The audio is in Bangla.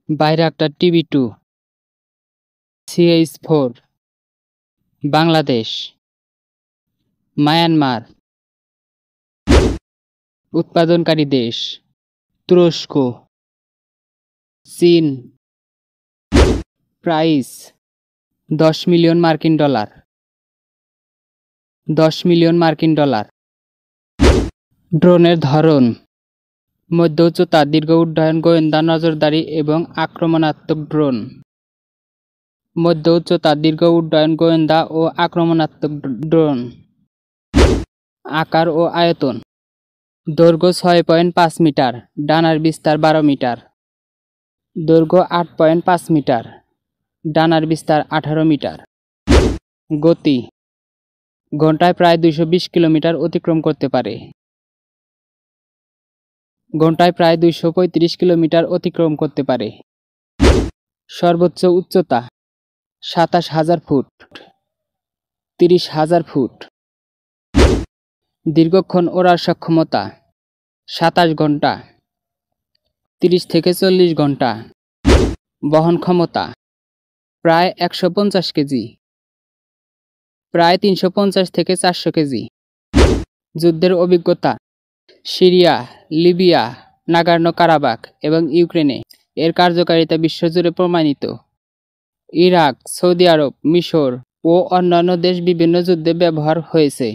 Bayraktar TB2, CH-4, Bangladesh, Myanmar. উৎপাদনকারী দেশ: তুরস্ক, চীন। Price: $10 million. 10 মিলিয়ন মার্কিন ডলার। ড্রোনের ধরন: মধ্য উচ্চতা, দীর্ঘ উড্ডয়ন, গোয়েন্দা, নজরদারি এবং আক্রমণাত্মক ড্রোন। মধ্য উচ্চতা, দীর্ঘ উড্ডয়ন, গোয়েন্দা ও আক্রমণাত্মক ড্রোন। আকার ও আয়তন: দৈর্ঘ্য 6.5 মিটার, ডানার বিস্তার 12 মিটার। দৈর্ঘ্য 8.5 মিটার, ডানার বিস্তার 18 মিটার। গতি: ঘন্টায় প্রায় 220 কিলোমিটার অতিক্রম করতে পারে। ঘন্টায় প্রায় 235 কিলোমিটার অতিক্রম করতে পারে। সর্বোচ্চ উচ্চতা: 27,000 ফুট, 30,000 ফুট। দীর্ঘক্ষণ ওড়ার সক্ষমতা: 27 ঘন্টা, 30 থেকে 40 ঘন্টা। বহন ক্ষমতা: প্রায় 150 কেজি, প্রায় 350 থেকে 400 কেজি। যুদ্ধের অভিজ্ঞতা: সিরিয়া, লিবিয়া, নাগোর্নো-কারাবাখ এবং ইউক্রেনে। এর কার্যকারিতা বিশ্বজুড়ে প্রমাণিত। ইরাক, সৌদি আরব, মিশর ও অন্যান্য দেশ বিভিন্ন যুদ্ধে ব্যবহার হয়েছে।